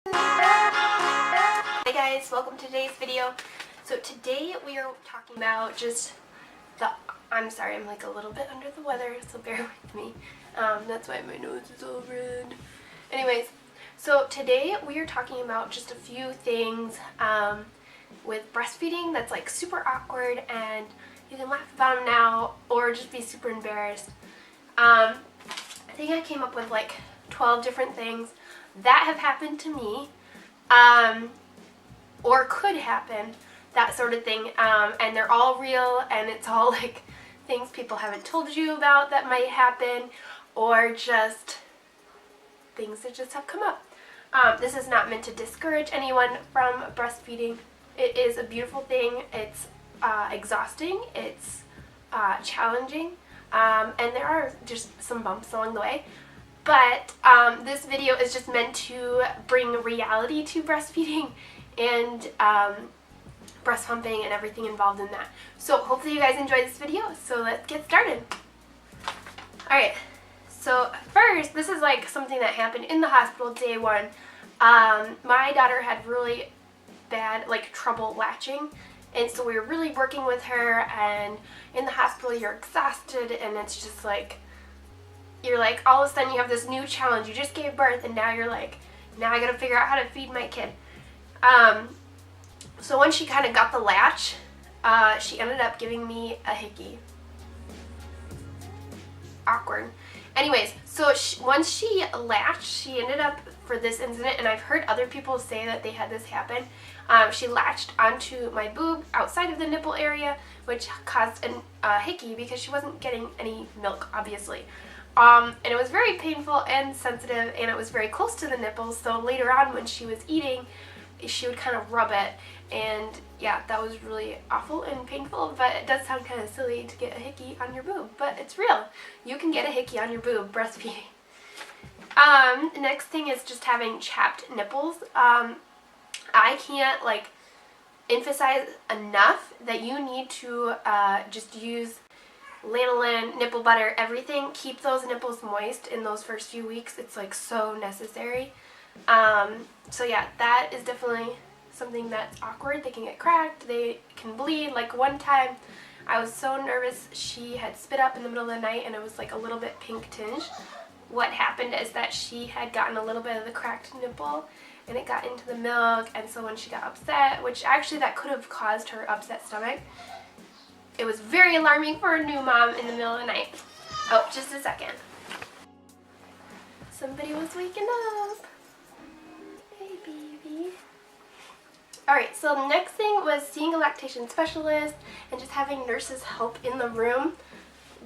Hi guys, welcome to today's video. So today we are talking about just I'm sorry, I'm like a little bit under the weather, so bear with me. That's why my nose is all red. Anyways, so today we are talking about just a few things with breastfeeding that's like super awkward, and you can laugh about them now or just be super embarrassed. I think I came up with like 12 different things that have happened to me, or could happen, that sort of thing, and they're all real, and it's all like things people haven't told you about that might happen, or just things that just have come up. This is not meant to discourage anyone from breastfeeding. It is a beautiful thing. It's exhausting, it's challenging, and there are just some bumps along the way. But this video is just meant to bring reality to breastfeeding and breast pumping and everything involved in that. So hopefully you guys enjoy this video, so let's get started. Alright, so first, this is like something that happened in the hospital day one. My daughter had really bad trouble latching, and so we were really working with her, and in the hospital you're exhausted, and it's just like you're like, all of a sudden you have this new challenge. You just gave birth, and now you're like, now I gotta figure out how to feed my kid. So when she kind of got the latch, she ended up giving me a hickey. Awkward. Anyways, so once she latched, she ended up, for this incident, and I've heard other people say that they had this happen, she latched onto my boob outside of the nipple area, which caused a hickey because she wasn't getting any milk, obviously. And it was very painful and sensitive, and it was very close to the nipples, so later on when she was eating, she would kind of rub it, and yeah, that was really awful and painful, but it does sound kind of silly to get a hickey on your boob, but it's real. You can get a hickey on your boob breastfeeding. Next thing is just having chapped nipples. I can't emphasize enough that you need to just use lanolin, nipple butter, everything. Keep those nipples moist in those first few weeks. It's like so necessary. So yeah, that is definitely something that's awkward. They can get cracked, they can bleed. Like one time I was so nervous, she had spit up in the middle of the night and it was like a little bit pink tinge. What happened is that she had gotten a little bit of the cracked nipple and it got into the milk, and so when she got upset, which actually that could have caused her upset stomach, it was very alarming for a new mom in the middle of the night. Oh, just a second. Somebody was waking up. Hey, baby. Alright, so the next thing was seeing a lactation specialist and just having nurses help in the room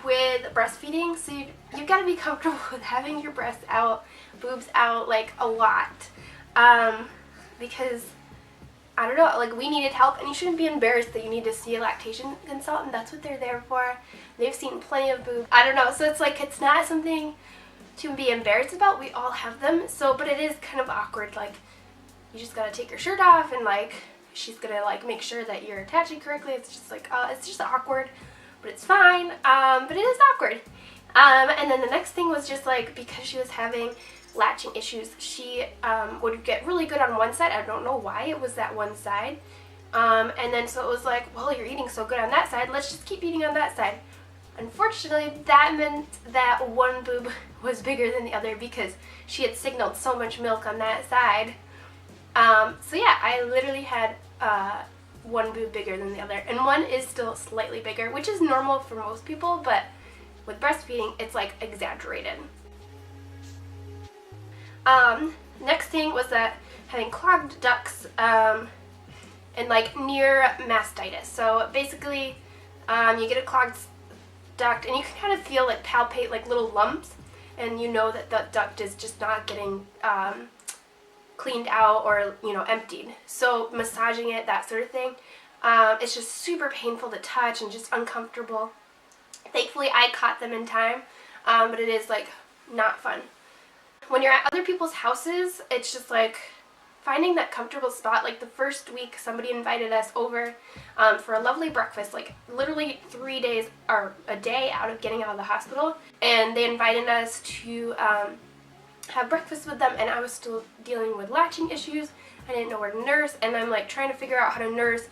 with breastfeeding. So you've got to be comfortable with having your breasts out, boobs out, like a lot. Because I don't know, we needed help, and you shouldn't be embarrassed that you need to see a lactation consultant. That's what they're there for. They've seen plenty of boobs. I don't know, so it's like, it's not something to be embarrassed about. We all have them, so, but it is kind of awkward. You just gotta take your shirt off, and she's gonna make sure that you're attaching correctly. It's just it's just awkward, but it's fine. But it is awkward. And then the next thing was just because she was having latching issues, she would get really good on one side. I don't know why it was that one side. And then so it was like, well, you're eating so good on that side, let's just keep eating on that side. Unfortunately, that meant that one boob was bigger than the other because she had signaled so much milk on that side. So yeah, I literally had one boob bigger than the other, and one is still slightly bigger, which is normal for most people, but with breastfeeding, it's exaggerated. Next thing was that having clogged ducts, and near mastitis. So basically, you get a clogged duct, and you can kind of feel palpate little lumps, and you know that the duct is just not getting cleaned out or emptied. So massaging it, that sort of thing, it's just super painful to touch and just uncomfortable. Thankfully, I caught them in time, but it is not fun. When you're at other people's houses, it's just finding that comfortable spot. The first week, somebody invited us over for a lovely breakfast, literally 3 days or a day out of getting out of the hospital, and they invited us to have breakfast with them, and I was still dealing with latching issues. I didn't know where to nurse, and I'm like trying to figure out how to nurse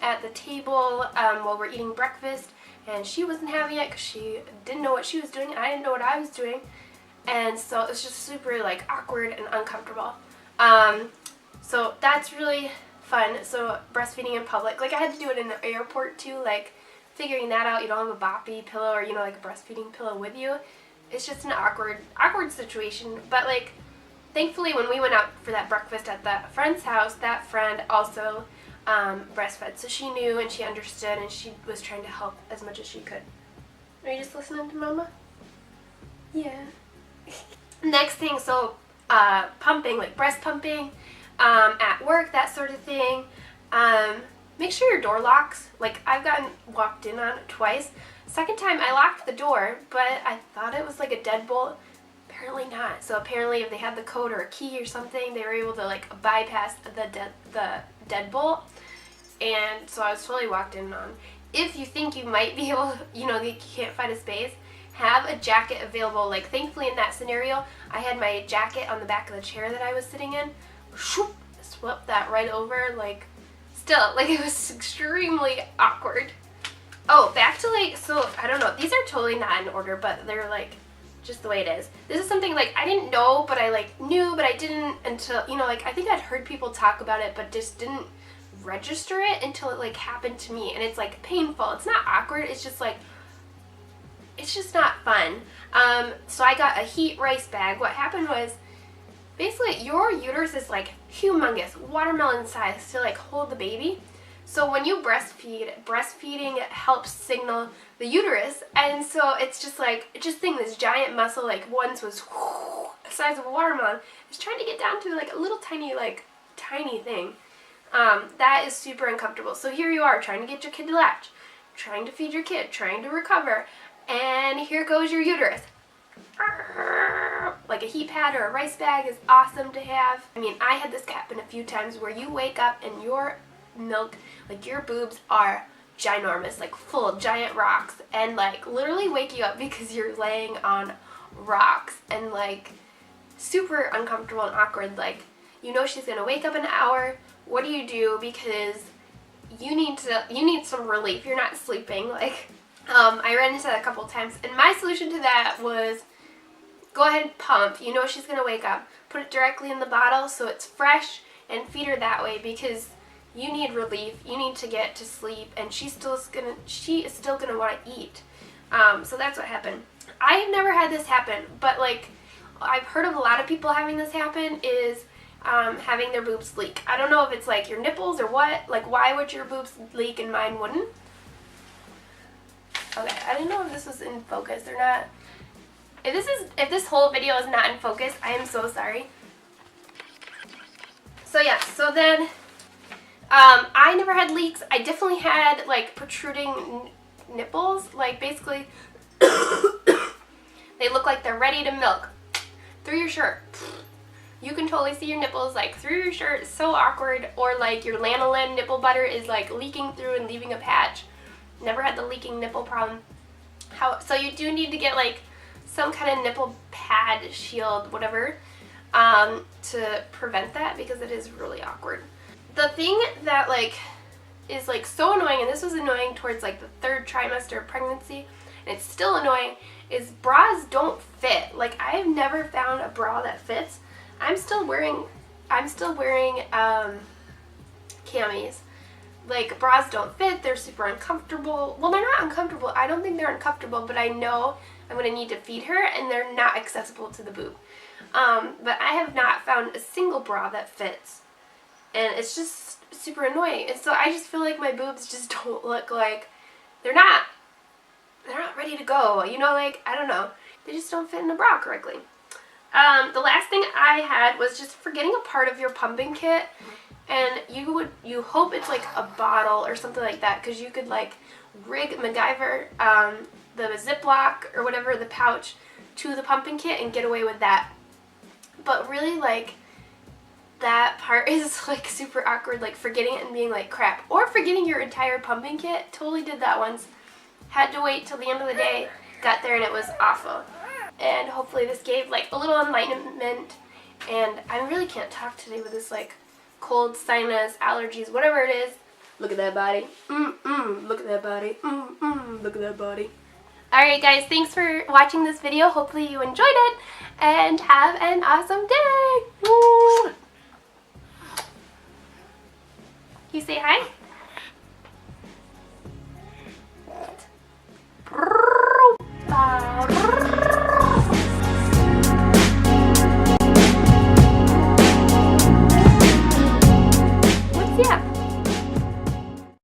at the table while we're eating breakfast, and she wasn't having it because she didn't know what she was doing, and I didn't know what I was doing, and so it was just super like awkward and uncomfortable. So that's really fun. So breastfeeding in public, like I had to do it in the airport too, like figuring that out. You don't have a boppy pillow or, you know, like a breastfeeding pillow with you. It's just an awkward situation. But like, thankfully when we went out for that breakfast at that friend's house, that friend also breastfed, so she knew and she understood, and she was trying to help as much as she could. Are you just listening to Mama? Yeah. Next thing, so pumping, like breast pumping at work, that sort of thing. Make sure your door locks. Like, I've gotten walked in on twice. Second time I locked the door, but I thought it was like a deadbolt. Apparently not. So apparently if they had the code or a key or something, they were able to like bypass the deadbolt. And so I was totally walked in on. If you think you might be able, you know, you can't find a space, have a jacket available. Like, thankfully in that scenario, I had my jacket on the back of the chair that I was sitting in. Swept that right over. Like, still, like, it was extremely awkward. Oh, back to like, so I don't know, these are totally not in order, but they're like just the way it is. This is something like I didn't know, but I like knew, but I didn't until, you know, like I think I'd heard people talk about it, but just didn't register it until it like happened to me. And it's like painful. It's not awkward. It's just like, it's just not fun. So I got a heat rice bag. What happened was, basically your uterus is like humongous, watermelon size, to like hold the baby. So when you breastfeed, breastfeeding helps signal the uterus, and so it's just like, just think this giant muscle, like once was the size of a watermelon, is trying to get down to like a little tiny, like tiny thing. That is super uncomfortable. So here you are trying to get your kid to latch, trying to feed your kid, trying to recover, and here goes your uterus. Like a heat pad or a rice bag is awesome to have. I mean, I had this happen a few times where you wake up and your milk, like your boobs are ginormous, like full of giant rocks, and like literally wake you up because you're laying on rocks, and like super uncomfortable and awkward. Like, you know she's gonna wake up in an hour. What do you do? Because you need some relief. You're not sleeping. Like, I ran into that a couple times, and my solution to that was go ahead and pump. You know she's gonna wake up. Put it directly in the bottle so it's fresh, and feed her that way, because you need relief. You need to get to sleep, and she is still gonna want to eat. So that's what happened. I have never had this happen, but like I've heard of a lot of people having this happen is having their boobs leak. I don't know if it's like your nipples or what. Like, why would your boobs leak and mine wouldn't? Okay, I didn't know if this was in focus or not. If this whole video is not in focus, I am so sorry. So yeah, so then I never had leaks. I definitely had like protruding nipples. Like, basically they look like they're ready to milk through your shirt. You can totally see your nipples like through your shirt. It's so awkward. Or like your lanolin nipple butter is like leaking through and leaving a patch. Never had the leaking nipple problem. So you do need to get like some kind of nipple pad, shield, whatever, to prevent that, because it is really awkward. The thing that like is like so annoying, and this was annoying towards like the 3rd trimester of pregnancy, and it's still annoying, is bras don't fit. Like, I've never found a bra that fits. I'm still wearing camis. Like, bras don't fit. They're super uncomfortable. Well, they're not uncomfortable. I don't think they're uncomfortable, but I know I'm going to need to feed her, and they're not accessible to the boob. But I have not found a single bra that fits, and it's just super annoying. And so I just feel like my boobs just don't look like, they're not ready to go. You know, like, I don't know. They just don't fit in a bra correctly. The last thing I had was just forgetting a part of your pumping kit, and you hope it's like a bottle or something like that, because you could like rig MacGyver the Ziploc or whatever, the pouch, to the pumping kit and get away with that. But really, like, that part is like super awkward, like forgetting it and being like crap, or forgetting your entire pumping kit. Totally did that once. Had to wait till the end of the day, got there, and it was awful. and hopefully this gave like a little enlightenment. And I really can't talk today with this like cold, sinus, allergies, whatever it is. Look at that body. Look at that body. Look at that body. Alright guys, thanks for watching this video. Hopefully you enjoyed it, and have an awesome day. Woo! You say hi?